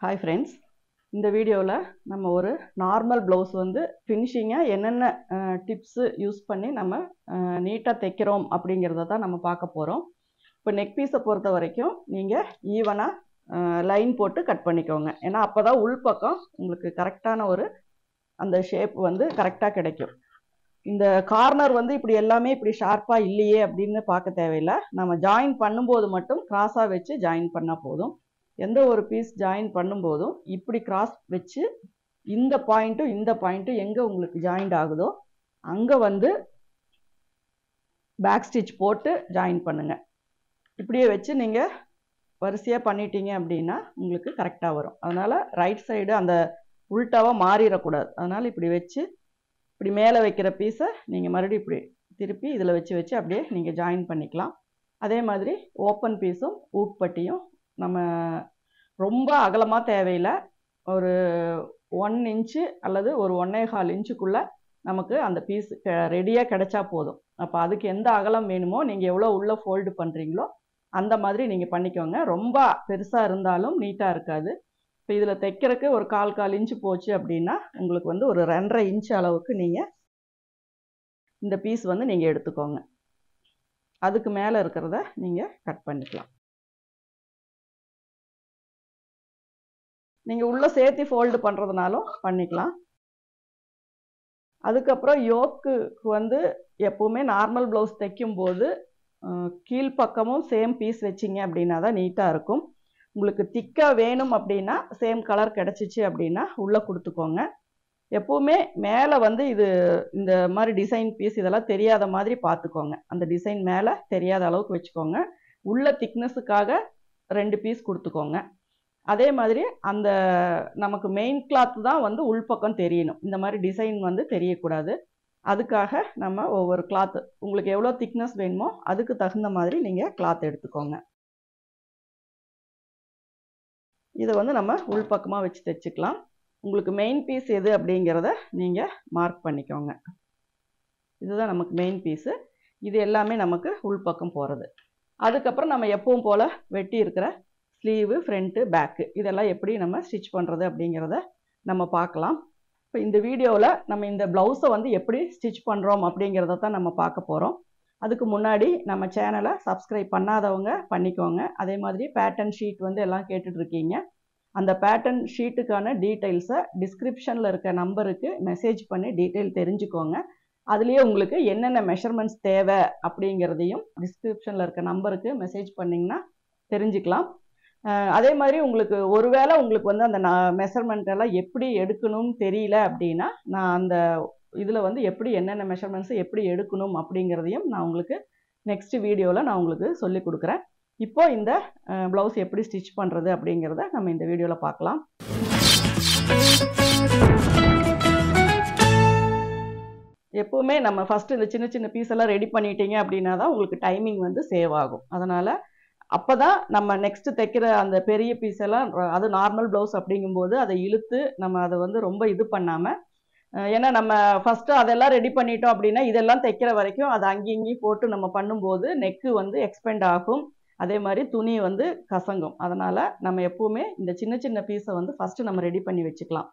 Hi friends, இந்த வீடியோவில் நம்ம ஒரு நார்மல் ப்ளவுஸ் வந்து ஃபினிஷிங்காக என்னென்ன டிப்ஸு யூஸ் பண்ணி நம்ம நீட்டாக தைக்கிறோம் அப்படிங்கிறத தான் நம்ம பார்க்க போகிறோம். இப்போ நெக் பீஸை பொறுத்த வரைக்கும் நீங்கள் ஈவனாக லைன் போட்டு கட் பண்ணிக்கோங்க. ஏன்னா அப்போ தான் உள்பக்கம் உங்களுக்கு கரெக்டான ஒரு அந்த ஷேப் வந்து கரெக்டாக கிடைக்கும். இந்த கார்னர் வந்து இப்படி எல்லாமே இப்படி ஷார்ப்பாக இல்லையே அப்படின்னு பார்க்க தேவையில்லை. நம்ம ஜாயின் பண்ணும்போது மட்டும் கிராஸாக வச்சு ஜாயின் பண்ணால் போதும். எந்த ஒரு பீஸ் ஜாயின் பண்ணும்போதும் இப்படி கிராஸ் வச்சு இந்த பாயிண்ட்டும் எங்கே உங்களுக்கு ஜாயிண்ட் ஆகுதோ அங்கே வந்து பேக் ஸ்டிச் போட்டு ஜாயின் பண்ணுங்க. இப்படியே வச்சு நீங்கள் வரிசையாக பண்ணிட்டீங்க அப்படின்னா உங்களுக்கு கரெக்டாக வரும். அதனால் ரைட் சைடு அந்த உள்டாவாக மாறிடக்கூடாது. அதனால் இப்படி வச்சு இப்படி மேலே வைக்கிற பீஸை நீங்கள் மறுபடியும் இப்படி திருப்பி இதில் வச்சு அப்படியே நீங்கள் ஜாயின் பண்ணிக்கலாம். அதே மாதிரி ஓப்பன் பீஸும் ஊக்பட்டியும் நம்ம ரொம்ப அகலமாக தேவையில்லை. ஒரு 1 இன்ச்சு அல்லது ஒரு 1.25 இன்ச்சுக்குள்ளே நமக்கு அந்த பீஸ் ரெடியாக கிடைச்சா போதும். அப்போ அதுக்கு எந்த அகலம் வேணுமோ நீங்கள் எவ்வளோ உள்ளே ஃபோல்டு பண்ணுறீங்களோ அந்த மாதிரி நீங்கள் பண்ணிக்கோங்க. ரொம்ப பெருசாக இருந்தாலும் நீட்டாக இருக்காது. இப்போ இதில் தைக்கிறதுக்கு ஒரு 1/4 இன்ச்சு போச்சு அப்படின்னா உங்களுக்கு வந்து ஒரு 2.5 இன்ச்சு அளவுக்கு நீங்கள் இந்த பீஸ் வந்து நீங்கள் எடுத்துக்கோங்க. அதுக்கு மேலே இருக்கிறத நீங்கள் கட் பண்ணிக்கலாம். நீங்கள் உள்ளே சேர்த்து ஃபோல்டு பண்ணுறதுனாலும் பண்ணிக்கலாம். அதுக்கப்புறம் யோக்குக்கு வந்து எப்போவுமே நார்மல் ப்ளவுஸ் தைக்கும்போது கீழ்ப்பக்கமும் சேம் பீஸ் வச்சிங்க அப்படின்னா தான் நீட்டாக இருக்கும். உங்களுக்கு திக்காக வேணும் அப்படின்னா சேம் கலர் கிடச்சிச்சு அப்படின்னா உள்ளே கொடுத்துக்கோங்க. எப்போவுமே மேலே வந்து இது இந்த மாதிரி டிசைன் பீஸ் இதெல்லாம் தெரியாத மாதிரி பார்த்துக்கோங்க. அந்த டிசைன் மேலே தெரியாத அளவுக்கு வச்சுக்கோங்க. உள்ள திக்னஸுக்காக 2 பீஸ் கொடுத்துக்கோங்க. அதே மாதிரி அந்த நமக்கு மெயின் கிளாத் தான் வந்து உள்பக்கம் தெரியணும். இந்த மாதிரி டிசைன் வந்து தெரியக்கூடாது. அதுக்காக நம்ம ஒவ்வொரு கிளாத் உங்களுக்கு எவ்வளோ திக்னஸ் வேணுமோ அதுக்கு தகுந்த மாதிரி நீங்கள் கிளாத் எடுத்துக்கோங்க. இதை வந்து நம்ம உள்பக்கமாக வச்சு தைச்சிக்கலாம். உங்களுக்கு மெயின் பீஸ் எது அப்படிங்கிறத நீங்கள் மார்க் பண்ணிக்கோங்க. இதுதான் நமக்கு மெயின் பீஸு. இது எல்லாமே நமக்கு உள்பக்கம் போகிறது. அதுக்கப்புறம் நம்ம எப்பவும் போல் வெட்டி இருக்கிற ஸ்லீவு, ஃப்ரண்ட்டு, பேக்கு இதெல்லாம் எப்படி நம்ம ஸ்டிச் பண்ணுறது அப்படிங்கிறத நம்ம பார்க்கலாம். இப்போ இந்த வீடியோவில் நம்ம இந்த ப்ளவுஸை வந்து எப்படி ஸ்டிச் பண்ணுறோம் அப்படிங்கிறத தான் நம்ம பார்க்க போகிறோம். அதுக்கு முன்னாடி நம்ம சேனலை சப்ஸ்கிரைப் பண்ணாதவங்க பண்ணிக்கோங்க. அதே மாதிரி பேட்டர்ன் ஷீட் வந்து எல்லாம் கேட்டுட்ருக்கீங்க. அந்த பேட்டர்ன் ஷீட்டுக்கான டீட்டெயில்ஸை டிஸ்கிரிப்ஷனில் இருக்க நம்பருக்கு மெசேஜ் பண்ணி டீட்டெயில் தெரிஞ்சுக்கோங்க. அதுலேயே உங்களுக்கு என்னென்ன மெஷர்மெண்ட்ஸ் தேவை அப்படிங்கிறதையும் டிஸ்கிரிப்ஷனில் இருக்க நம்பருக்கு மெசேஜ் பண்ணிங்கன்னா தெரிஞ்சுக்கலாம். அதே மாதிரி உங்களுக்கு ஒருவேளை உங்களுக்கு வந்து அந்த மெஷர்மெண்ட் எல்லாம் எப்படி எடுக்கணும்னு தெரியல அப்படின்னா நான் அந்த இதில் வந்து எப்படி என்னென்ன மெஷர்மெண்ட்ஸை எப்படி எடுக்கணும் அப்படிங்கிறதையும் நான் உங்களுக்கு நெக்ஸ்ட் வீடியோவில் நான் உங்களுக்கு சொல்லி கொடுக்குறேன். இப்போ இந்த ப்ளவுஸ் எப்படி ஸ்டிச் பண்ணுறது அப்படிங்கிறத நம்ம இந்த வீடியோவில் பார்க்கலாம். எப்போவுமே நம்ம ஃபஸ்ட்டு இந்த சின்ன சின்ன பீஸ் எல்லாம் ரெடி பண்ணிட்டீங்க அப்படின்னா தான் உங்களுக்கு டைமிங் வந்து சேவ் ஆகும். அதனால் அப்போ தான் நம்ம நெக்ஸ்ட்டு தைக்கிற அந்த பெரிய பீஸ் எல்லாம் அது நார்மல் ப்ளவுஸ் அப்படிங்கும்போது அதை இழுத்து நம்ம அதை வந்து ரொம்ப இது பண்ணாமல், ஏன்னா நம்ம ஃபஸ்ட்டு அதெல்லாம் ரெடி பண்ணிட்டோம் அப்படின்னா இதெல்லாம் தைக்கிற வரைக்கும் அதை அங்கேயும் போட்டு நம்ம பண்ணும்போது நெக்கு வந்து எக்ஸ்பெண்ட் ஆகும். அதே மாதிரி துணி வந்து கசங்கும். அதனால் நம்ம எப்போவுமே இந்த சின்ன சின்ன பீஸை வந்து ஃபஸ்ட்டு நம்ம ரெடி பண்ணி வச்சுக்கலாம்.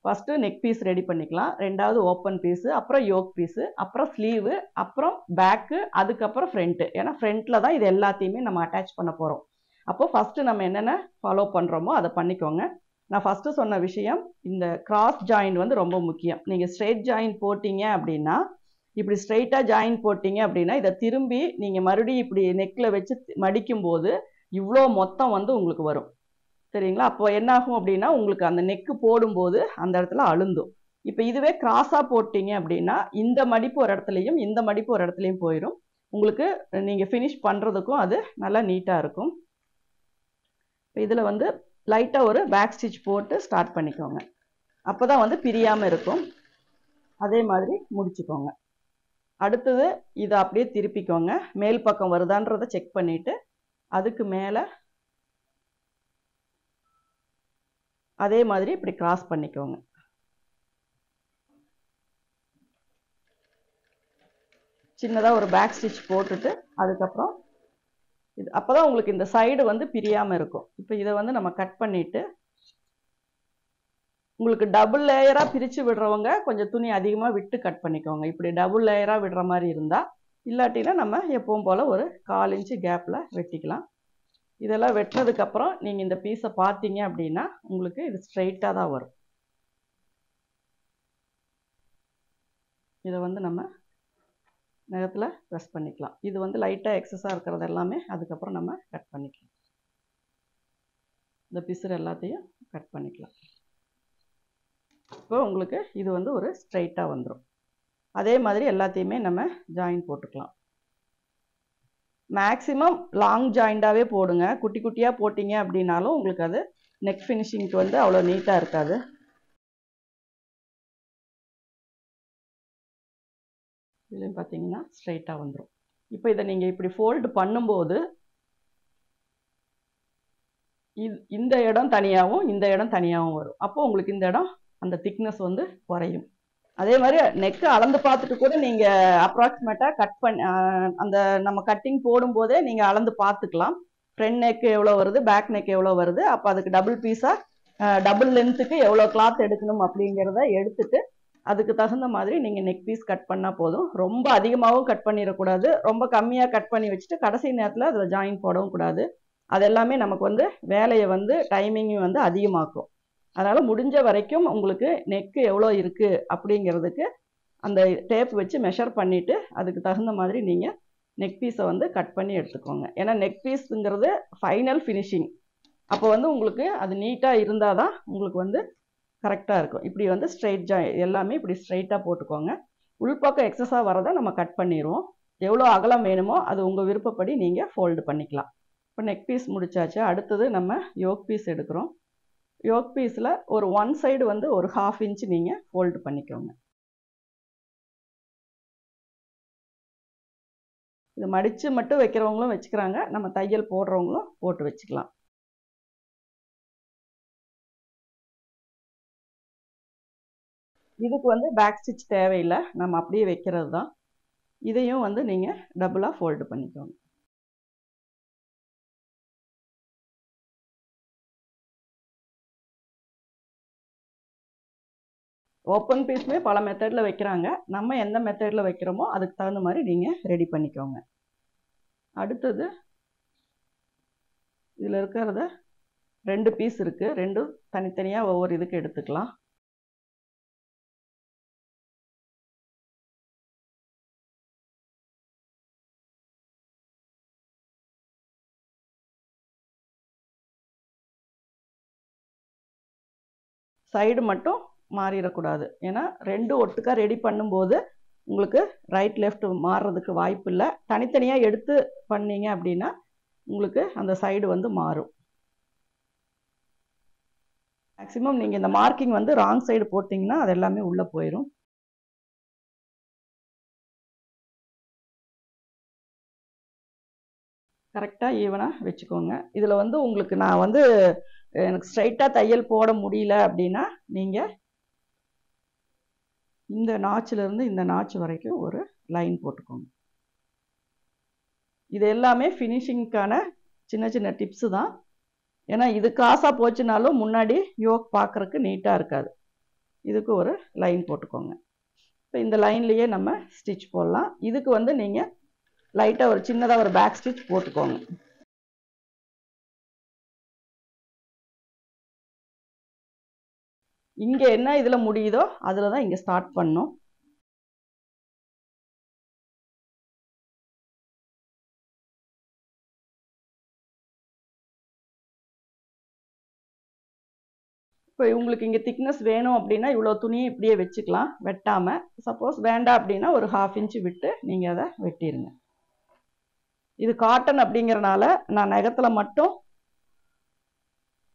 ஃபஸ்ட்டு நெக் பீஸ் ரெடி பண்ணிக்கலாம். ரெண்டாவது ஓப்பன் பீஸு, அப்புறம் யோக் பீஸு, அப்புறம் ஸ்லீவு, அப்புறம் பேக்கு, அதுக்கப்புறம் ஃப்ரண்ட்டு. ஏன்னா ஃப்ரண்ட்டில் தான் இது எல்லாத்தையுமே நம்ம அட்டாச் பண்ண போகிறோம். அப்போது ஃபஸ்ட்டு நம்ம என்னென்ன ஃபாலோ பண்ணுறோமோ அதை பண்ணிக்கோங்க. நான் ஃபஸ்ட்டு சொன்ன விஷயம் இந்த கிராஸ் ஜாயின் வந்து ரொம்ப முக்கியம். நீங்கள் ஸ்ட்ரெயிட் ஜாயின் போட்டிங்க அப்படின்னா இப்படி ஸ்ட்ரெயிட்டாக ஜாயின் போட்டிங்க அப்படின்னா இதை திரும்பி நீங்கள் மறுபடியும் இப்படி நெக்கில் வச்சு மடிக்கும்போது இவ்வளோ மொத்தம் வந்து உங்களுக்கு வரும். சரிங்களா? அப்போ என்னாகும் அப்படின்னா உங்களுக்கு அந்த நெக்கு போடும்போது அந்த இடத்துல அழுந்தும். இப்போ இதுவே கிராஸாக போட்டிங்க அப்படின்னா இந்த மடிப்பு ஒரு இடத்துலையும் இந்த மடிப்பு ஒரு இடத்துலையும் போயிடும். உங்களுக்கு நீங்கள் ஃபினிஷ் பண்ணுறதுக்கும் அது நல்லா நீட்டாக இருக்கும். இப்போ இதில் வந்து லைட்டாக ஒரு பேக் ஸ்டிச் போட்டு ஸ்டார்ட் பண்ணிக்கோங்க. அப்போ தான் வந்து பிரியாமல் இருக்கும். அதே மாதிரி முடிச்சுக்கோங்க. அடுத்தது இதை அப்படியே திருப்பிக்கோங்க. மேல் பக்கம் வருதான்றதை செக் பண்ணிவிட்டு அதுக்கு மேலே அதே மாதிரி இப்படி கிராஸ் பண்ணிக்கோங்க. சின்னதாக ஒரு பேக் ஸ்டிச் போட்டுட்டு அதுக்கப்புறம் இது அப்போ தான் உங்களுக்கு இந்த சைடு வந்து பிரியாமல் இருக்கும். இப்போ இதை வந்து நம்ம கட் பண்ணிவிட்டு உங்களுக்கு டபுள் லேயராக பிரித்து விடுறவங்க கொஞ்சம் துணி அதிகமாக விட்டு கட் பண்ணிக்கோங்க. இப்படி டபுள் லேயராக விடுற மாதிரி இருந்தால், இல்லாட்டினா நம்ம எப்பவும் போல் ஒரு 1/4 இன்ச்சு கேப்பில் வெட்டிக்கலாம். இதெல்லாம் வெட்டினதுக்கப்புறம் நீங்கள் இந்த பீஸை பார்த்தீங்க அப்படின்னா உங்களுக்கு இது ஸ்ட்ரைட்டாக தான் வரும். இதை வந்து நம்ம நகத்தில் ப்ரெஸ் பண்ணிக்கலாம். இது வந்து லைட்டாக எக்ஸஸாக இருக்கிறது எல்லாமே அதுக்கப்புறம் நம்ம கட் பண்ணிக்கலாம். இந்த பிசுறு எல்லாத்தையும் கட் பண்ணிக்கலாம். இப்போ உங்களுக்கு இது வந்து ஒரு ஸ்ட்ரைட்டாக வந்துடும். அதே மாதிரி எல்லாத்தையுமே நம்ம ஜாயின் போட்டுக்கலாம். மேக்ஸிமம் லாங் ஜாயிண்டாகவே போடுங்க. குட்டி குட்டியாக போட்டிங்க அப்படின்னாலும் உங்களுக்கு அது நெக் ஃபினிஷிங்க்கு வந்து அவ்வளோ நீட்டாக இருக்காது. இதுலேயும் பார்த்தீங்கன்னா ஸ்ட்ரைட்டாக வந்துடும். இப்போ இதை நீங்கள் இப்படி ஃபோல்டு பண்ணும்போது இந்த இடம் தனியாகவும் இந்த இடம் தனியாகவும் வரும். அப்போது உங்களுக்கு இந்த இடம் அந்த திக்னஸ் வந்து குறையும். அதே மாதிரி நெக்கு அளந்து பார்த்துட்டு கூட நீங்கள் அப்ராக்சிமேட்டாக கட் பண்ணி அந்த நம்ம கட்டிங் போடும்போதே நீங்கள் அளந்து பார்த்துக்கலாம். ஃப்ரண்ட் நெக்கு எவ்வளோ வருது, பேக் நெக் எவ்வளோ வருது, அப்போ அதுக்கு டபுள் பீஸாக டபுள் லென்த்துக்கு எவ்வளோ கிளாத் எடுக்கணும் அப்படிங்கிறத எடுத்துட்டு அதுக்கு தகுந்த மாதிரி நீங்கள் நெக் பீஸ் கட் பண்ணால் போதும். ரொம்ப அதிகமாகவும் கட் பண்ணிடக்கூடாது, ரொம்ப கம்மியாக கட் பண்ணி வச்சுட்டு கடைசி நேரத்தில் அதில் ஜாயின் போடவும் கூடாது. அது எல்லாமே நமக்கு வந்து வேலையை வந்து டைமிங்கும் வந்து அதிகமாக்கும். அதனால் முடிஞ்ச வரைக்கும் உங்களுக்கு நெக்கு எவ்வளோ இருக்குது அப்படிங்கிறதுக்கு அந்த டேப் வச்சு மெஷர் பண்ணிவிட்டு அதுக்கு தகுந்த மாதிரி நீங்கள் நெக் பீஸை வந்து கட் பண்ணி எடுத்துக்கோங்க. ஏன்னா நெக் பீஸுங்கிறது ஃபைனல் ஃபினிஷிங். அப்போ வந்து உங்களுக்கு அது நீட்டாக இருந்தால் தான் உங்களுக்கு வந்து கரெக்டாக இருக்கும். இப்படி வந்து ஸ்ட்ரைட் எல்லாமே இப்படி ஸ்ட்ரைட்டாக போட்டுக்கோங்க. உள்பக்கம் எக்ஸஸாக வரதை நம்ம கட் பண்ணிடுவோம். எவ்வளோ அகலம் வேணுமோ அது உங்கள் விருப்பப்படி நீங்கள் ஃபோல்டு பண்ணிக்கலாம். இப்போ நெக் பீஸ் முடிச்சாச்சு. அடுத்தது நம்ம யோக் பீஸ் எடுக்கிறோம். யோக் பீஸில் ஒரு ஒன் சைடு வந்து ஒரு 1/2 இன்ச் நீங்கள் ஃபோல்டு பண்ணிக்கோங்க. இது மடித்து மட்டும் வைக்கிறவங்களும் வச்சுக்கிறாங்க, நம்ம தையல் போடுறவங்களும் போட்டு வச்சுக்கலாம். இதுக்கு வந்து பேக் ஸ்டிச் தேவையில்லை, நம்ம அப்படியே வைக்கிறது தான். இதையும் வந்து நீங்கள் டபுளாக ஃபோல்டு பண்ணிக்கோங்க. ஓப்பன் பீஸுமே பல மெத்தடில் வைக்கிறாங்க. நம்ம எந்த மெத்தடில் வைக்கிறோமோ அதுக்கு தகுந்த மாதிரி நீங்கள் ரெடி பண்ணிக்கோங்க. அடுத்தது இதில் இருக்கிறத 2 பீஸ் இருக்குது, ரெண்டும் தனித்தனியாக ஒவ்வொரு இதுக்கு எடுத்துக்கலாம். சைடு மட்டும் மாறிடக்கூடாது. ஏன்னா ரெண்டும் ஒட்டுக்கா ரெடி பண்ணும்போது உங்களுக்கு ரைட் லெஃப்ட் மாறுறதுக்கு வாய்ப்பு இல்லை. தனித்தனியாக எடுத்து பண்ணீங்க அப்படின்னா உங்களுக்கு அந்த சைடு வந்து மாறும். மேக்ஸிமம் நீங்கள் இந்த மார்க்கிங் வந்து ராங் சைடு போட்டிங்கன்னா அது எல்லாமே உள்ளே போயிடும். கரெக்டாக ஈவனாக வச்சுக்கோங்க. இதில் வந்து உங்களுக்கு நான் வந்து எனக்கு ஸ்ட்ரைட்டாக தையல் போட முடியல அப்படின்னா நீங்கள் இந்த நாச்சிலிருந்து இந்த நாச்சு வரைக்கும் ஒரு லைன் போட்டுக்கோங்க. இது எல்லாமே ஃபினிஷிங்க்கான சின்ன சின்ன டிப்ஸு தான். ஏன்னா இது காசாக போச்சுனாலும் முன்னாடி யோக் பார்க்குறக்கு நீட்டாக இருக்காது. இதுக்கு ஒரு லைன் போட்டுக்கோங்க. இப்போ இந்த லைன்லேயே நம்ம ஸ்டிச் போடலாம். இதுக்கு வந்து நீங்கள் லைட்டாக ஒரு சின்னதாக ஒரு பேக் ஸ்டிச் போட்டுக்கோங்க. இங்கே என்ன இதில் முடியுதோ அதில் தான் இங்கே ஸ்டார்ட் பண்ணணும். இப்போ உங்களுக்கு இங்கே திக்னஸ் வேணும் அப்படின்னா இவ்வளோ துணியை இப்படியே வச்சுக்கலாம் வெட்டாமல். சப்போஸ் வேண்டாம் அப்படின்னா ஒரு 1/2 இன்ச்சு விட்டு நீங்கள் அதை வெட்டிடுங்க. இது காட்டன் அப்படிங்கிறனால நான் நகத்தில் மட்டும்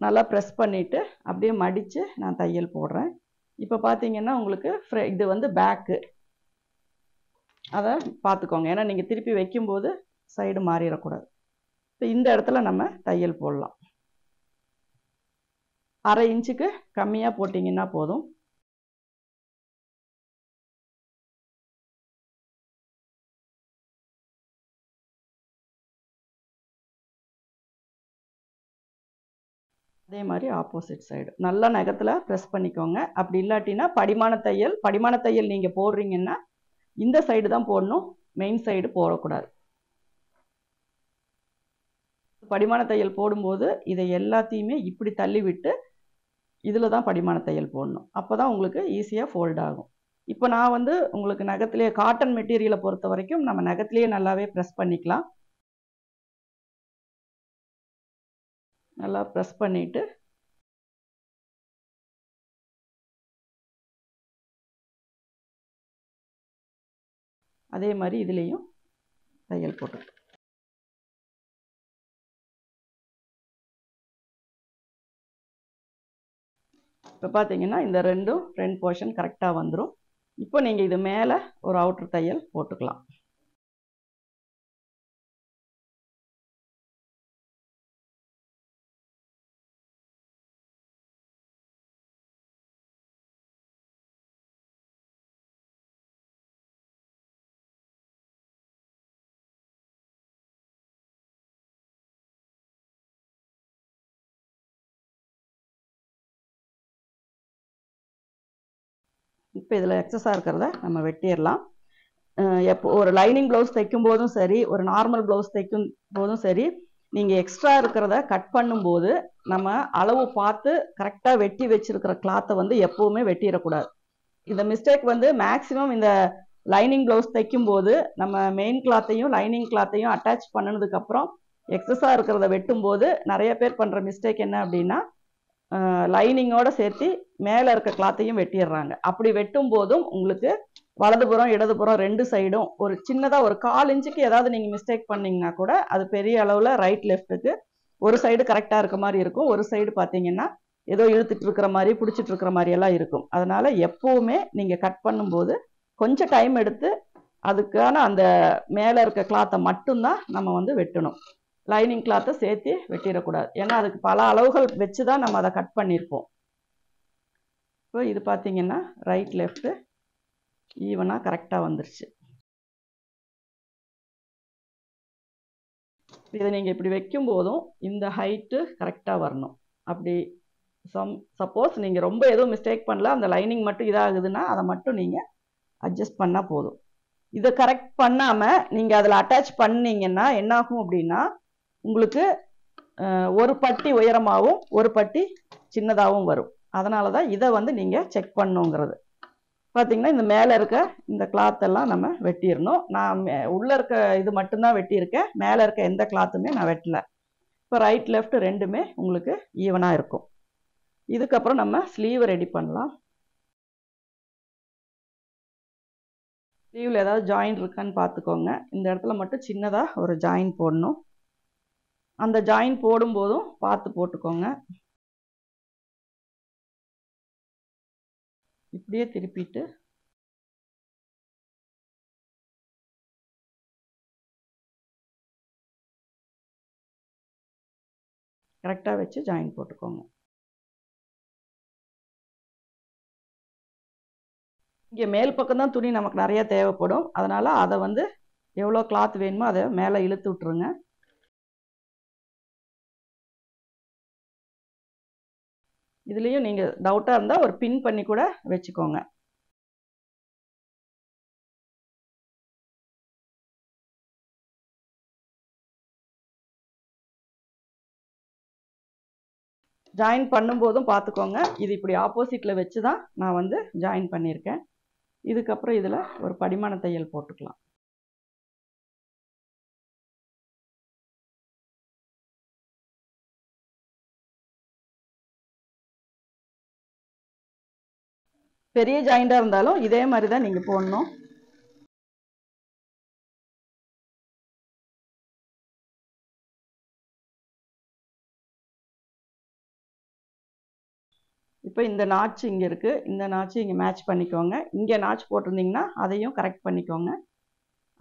நல்லா ப்ரெஸ் பண்ணிவிட்டு அப்படியே மடித்து நான் தையல் போடுறேன். இப்போ பார்த்தீங்கன்னா உங்களுக்கு இது வந்து பேக்கு, அதை பார்த்துக்கோங்க. ஏன்னா நீங்கள் திருப்பி வைக்கும்போது சைடு மாறிடக்கூடாது. இப்போ இந்த இடத்துல நம்ம தையல் போடலாம். 1/2 இன்ச்சுக்கு கம்மியாக போட்டிங்கன்னா போதும். அதே மாதிரி ஆப்போசிட் சைடு நல்லா நகத்தில் ப்ரெஸ் பண்ணிக்கோங்க. அப்படி இல்லாட்டினா படிமான தையல் நீங்கள் போடுறீங்கன்னா இந்த சைடு தான் போடணும், மெயின் சைடு போடக்கூடாது. படிமான தையல் போடும்போது இதை எல்லாத்தையுமே இப்படி தள்ளி விட்டு இதில் தான் படிமான தையல் போடணும். அப்போ தான் உங்களுக்கு ஈஸியாக ஃபோல்ட் ஆகும். இப்போ நான் வந்து உங்களுக்கு நகத்திலேயே காட்டன் மெட்டீரியலை பொறுத்த வரைக்கும் நம்ம நகத்திலேயே நல்லாவே ப்ரெஸ் பண்ணிக்கலாம். நல்லா ப்ரெஸ் பண்ணிவிட்டு அதே மாதிரி இதுலேயும் தையல் போட்டு இப்போ பார்த்தீங்கன்னா இந்த ரெண்டும் ஃப்ரண்ட் போர்ஷன் கரெக்டாக வந்துடும். இப்போ நீங்கள் இது மேலே ஒரு அவுட்டர் தையல் போட்டுக்கலாம். இப்போ இதில் எக்ஸஸாக இருக்கிறத நம்ம வெட்டிடலாம். எப்போ ஒரு லைனிங் ப்ளவுஸ் தைக்கும் போதும் சரி, ஒரு நார்மல் ப்ளவுஸ் தைக்கும் போதும் சரி, நீங்கள் எக்ஸ்ட்ரா இருக்கிறத கட் பண்ணும்போது நம்ம அளவு பார்த்து கரெக்டாக வெட்டி வச்சிருக்கிற கிளாத்தை வந்து எப்போவுமே வெட்டிடக்கூடாது. இந்த மிஸ்டேக் வந்து மேக்ஸிமம் இந்த லைனிங் ப்ளவுஸ் தைக்கும்போது நம்ம மெயின் கிளாத்தையும் லைனிங் கிளாத்தையும் அட்டாச் பண்ணினதுக்கப்புறம் எக்ஸஸாக இருக்கிறத வெட்டும்போது நிறைய பேர் பண்ணுற மிஸ்டேக் என்ன அப்படின்னா லைனிங்கோடு சேர்த்து மேலே இருக்க கிளாத்தையும் வெட்டிடுறாங்க. அப்படி வெட்டும் போதும் உங்களுக்கு வலதுபுறம் இடதுபுறம் ரெண்டு சைடும் ஒரு சின்னதாக ஒரு 1/4 இன்ச்சுக்கு ஏதாவது நீங்கள் மிஸ்டேக் பண்ணிங்கன்னா கூட அது பெரிய அளவில் ரைட் லெஃப்ட்டுக்கு ஒரு சைடு கரெக்டாக இருக்க மாதிரி இருக்கும், ஒரு சைடு பார்த்தீங்கன்னா ஏதோ இழுத்துட்டு இருக்கிற மாதிரி பிடிச்சிட்டு இருக்கிற மாதிரி எல்லாம் இருக்கும். அதனால் எப்போவுமே நீங்கள் கட் பண்ணும்போது கொஞ்சம் டைம் எடுத்து அதுக்கான அந்த மேலே இருக்க கிளாத்தை மட்டும்தான் நம்ம வந்து வெட்டணும். லைனிங் கிளாத்தை சேர்த்து வெட்டிடக்கூடாது. ஏன்னா அதுக்கு பல அளவுகள் வச்சு தான் நம்ம அதை கட் பண்ணியிருப்போம். இப்போ இது பார்த்தீங்கன்னா ரைட் லெஃப்ட்டு ஈவனாக கரெக்டாக வந்துருச்சு. இதை நீங்கள் இப்படி வைக்கும்போதும் இந்த ஹைட்டு கரெக்டாக வரணும். அப்படி சப்போஸ் நீங்கள் ரொம்ப எதுவும் மிஸ்டேக் பண்ணல, அந்த லைனிங் மட்டும் இதாகுதுன்னா அதை மட்டும் நீங்கள் அட்ஜஸ்ட் பண்ணால் போதும். இதை கரெக்ட் பண்ணாமல் நீங்கள் அதில் அட்டாச் பண்ணிங்கன்னா என்னாகும் அப்படின்னா உங்களுக்கு ஒரு பட்டி உயரமாகவும் ஒரு பட்டி சின்னதாகவும் வரும். அதனால தான் இதை வந்து நீங்கள் செக் பண்ணுங்கிறது. பார்த்தீங்கன்னா இந்த மேலே இருக்க இந்த கிளாத் எல்லாம் நம்ம வெட்டிடணும். நான் உள்ளே இருக்க இது மட்டும்தான் வெட்டியிருக்கேன், மேலே இருக்க எந்த கிளாத்துமே நான் வெட்டலை. இப்போ ரைட் லெஃப்ட் ரெண்டுமே உங்களுக்கு ஈவனாக இருக்கும். இதுக்கப்புறம் நம்ம ஸ்லீவை ரெடி பண்ணலாம். ஸ்லீவில் ஏதாவது ஜாயின் இருக்கான்னு பார்த்துக்கோங்க. இந்த இடத்துல மட்டும் சின்னதாக ஒரு ஜாயின் போடணும். அந்த ஜாயின் போடும்போதும் பார்த்து போட்டுக்கோங்க. இப்படியே திருப்பிட்டு கரெக்டாக வச்சு ஜாயின் போட்டுக்கோங்க. இங்கே மேல் பக்கம் தான் துணி நமக்கு நிறைய தேவைப்படும். அதனால் அதை வந்து எவ்வளோ கிளாத் வேணுமோ அதை மேலே இழுத்து விட்ருங்க. இதுலேயும் நீங்கள் டவுட்டாக இருந்தால் ஒரு பின் பண்ணி கூட வச்சுக்கோங்க. ஜாயின் பண்ணும்போதும் பார்த்துக்கோங்க. இது இப்படி ஆப்போசிட்டில் வச்சு தான் நான் வந்து ஜாயின் பண்ணியிருக்கேன். இதுக்கப்புறம் இதில் ஒரு படிமான தையல் போட்டுக்கலாம். பெரிய ஜாயிண்டாக இருந்தாலும் இதே மாதிரி தான் நீங்கள் போடணும். இப்போ இந்த நாட்ச் இங்கே இருக்குது, இந்த நாட்ச் இங்கே மேட்ச் பண்ணிக்கோங்க. இங்கே நாட்ச் போட்டிருந்தீங்கன்னா அதையும் கரெக்ட் பண்ணிக்கோங்க.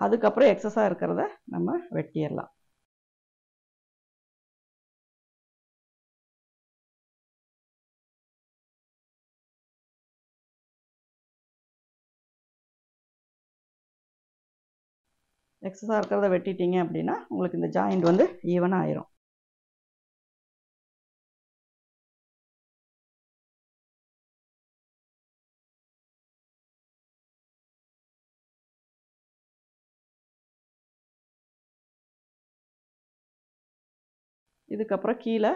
அதுக்கப்புறம் எக்ஸஸாக இருக்கிறத நம்ம வெட்டிடலாம். எக்ஸஸாக இருக்கிறத வெட்டிட்டீங்க அப்படின்னா உங்களுக்கு இந்த ஜாயிண்ட் வந்து ஈவனாக ஆயிரும். இதுக்கப்புறம் கீழே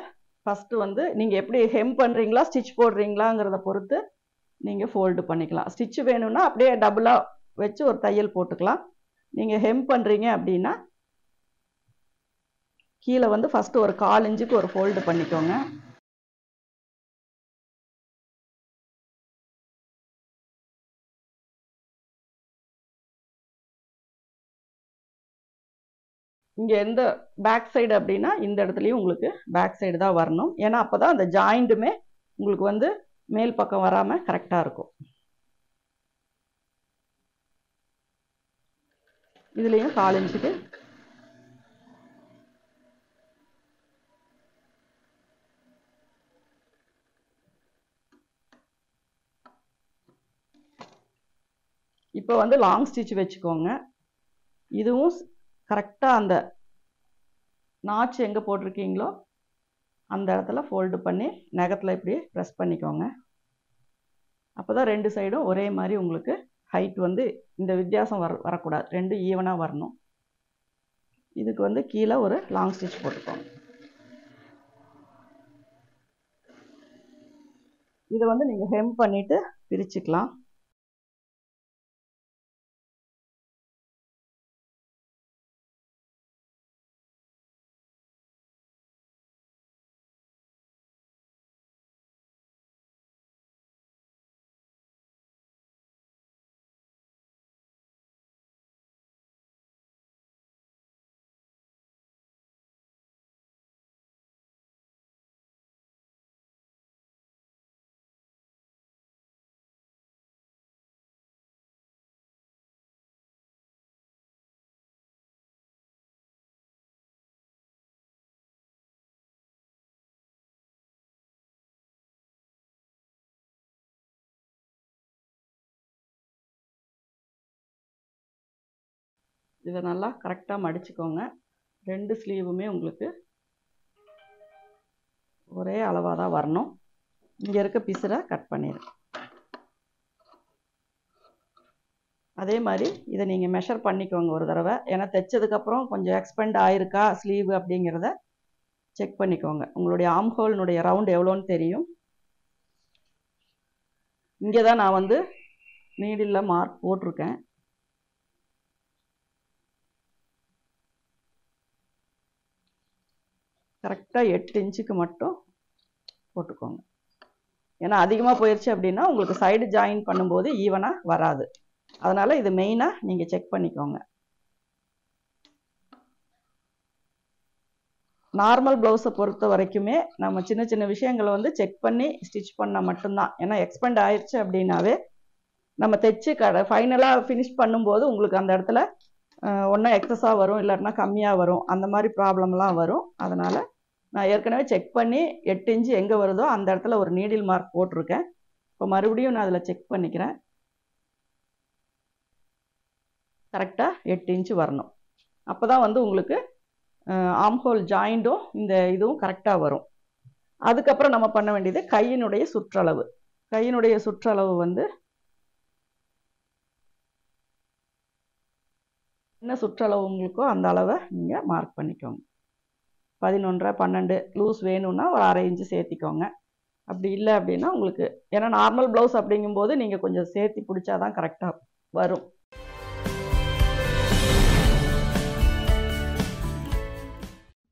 ஃபஸ்ட்டு வந்து நீங்கள் எப்படி ஹெம் பண்ணுறீங்களா ஸ்டிச் போடுறீங்களாங்கிறத பொறுத்து நீங்கள் ஃபோல்டு பண்ணிக்கலாம். ஸ்டிச் வேணும்னா அப்படியே டபுளாக வச்சு ஒரு தையல் போட்டுக்கலாம். நீங்கள் ஹெம் பண்ணுறீங்க அப்படின்னா கீழே வந்து ஃபஸ்ட்டு ஒரு 1/4 இன்ச்சுக்கு ஒரு ஃபோல்டு பண்ணிக்கோங்க. இங்கே எந்த பேக் சைடு அப்படின்னா இந்த இடத்துலையும் உங்களுக்கு பேக் சைடு தான் வரணும். ஏன்னா அப்போ தான் அந்த ஜாயிண்ட்டுமே உங்களுக்கு வந்து மேல் பக்கம் வராமல் கரெக்டாக இருக்கும். இதுலேயும் 1/4 இன்ச்சுக்கு இப்போ வந்து லாங் ஸ்டிச் வச்சுக்கோங்க. இதுவும் கரெக்டாக அந்த நாச்சு எங்கே போட்டிருக்கீங்களோ அந்த இடத்துல ஃபோல்டு பண்ணி நகத்தில் இப்படி ப்ரெஸ் பண்ணிக்கோங்க. அப்போ தான் 2 சைடும் ஒரே மாதிரி உங்களுக்கு ஹைட் வந்து இந்த வித்தியாசம் வரக்கூடாது, 2 ஈவனாக வரணும். இதுக்கு வந்து கீழே ஒரு லாங் ஸ்டிச் போட்டுக்கோங்க. இதை வந்து நீங்கள் ஹெம் பண்ணிவிட்டு பிரிச்சுக்கலாம். இதை நல்லா கரெக்டாக மடிச்சுக்கோங்க. 2 ஸ்லீவுமே உங்களுக்கு ஒரே அளவாக தான் வரணும். இங்கே இருக்க பிசுரை கட் பண்ணிடுங்க. அதே மாதிரி இதை நீங்கள் மெஷர் பண்ணிக்கோங்க ஒரு தடவை. ஏன்னா தைச்சதுக்கப்புறம் கொஞ்சம் எக்ஸ்பெண்ட் ஆயிருக்கா ஸ்லீவ் அப்படிங்கிறத செக் பண்ணிக்கோங்க. உங்களுடைய ஆர்ம் ஹோல்னுடைய ரவுண்ட் எவ்வளோன்னு தெரியும். இங்கே தான் நான் வந்து நீடில் மார்க் போட்டிருக்கேன். கரெக்டாக 8 இன்ச்சுக்கு மட்டும் போட்டுக்கோங்க. ஏன்னா அதிகமாக போயிடுச்சு அப்படின்னா உங்களுக்கு சைடு ஜாயின் பண்ணும்போது ஈவனாக வராது. அதனால் இது மெயினாக நீங்கள் செக் பண்ணிக்கோங்க. நார்மல் ப்ளவுஸை பொறுத்த வரைக்குமே நம்ம சின்ன சின்ன விஷயங்களை வந்து செக் பண்ணி ஸ்டிச் பண்ணால் மட்டும்தான். ஏன்னா எக்ஸ்பெண்ட் ஆயிடுச்சு அப்படின்னாவே நம்ம தைச்சு ஃபைனலாக ஃபினிஷ் பண்ணும்போது உங்களுக்கு அந்த இடத்துல ஒன்றா எக்ஸஸாக வரும், இல்லைன்னா கம்மியாக வரும், அந்த மாதிரி ப்ராப்ளம்லாம் வரும். அதனால் நான் ஏற்கனவே செக் பண்ணி 8 இன்ச்சு எங்கே வருதோ அந்த இடத்துல ஒரு நீடில் மார்க் போட்டிருக்கேன். இப்போ மறுபடியும் நான் அதில் செக் பண்ணிக்கிறேன். கரெக்டாக 8 இன்ச்சு வரணும். அப்போ தான் வந்து உங்களுக்கு ஆர்ம் ஹோல் ஜாயிண்ட்டும் இந்த இதுவும் கரெக்டாக வரும். அதுக்கப்புறம் நம்ம பண்ண வேண்டியது கையினுடைய சுற்றளவு. கையினுடைய சுற்றளவு வந்து என்ன சுற்றளவு உங்களுக்கோ அந்த அளவை நீங்கள் மார்க் பண்ணிக்கோங்க. 11, 12 லூஸ் வேணும்னா ஒரு 1/2 இன்ச்சு சேர்த்திக்கோங்க. அப்படி இல்லை அப்படின்னா உங்களுக்கு, ஏன்னா நார்மல் ப்ளவுஸ் அப்படிங்கும்போது நீங்கள் கொஞ்சம் சேர்த்தி பிடிச்சாதான் கரெக்டாக வரும்.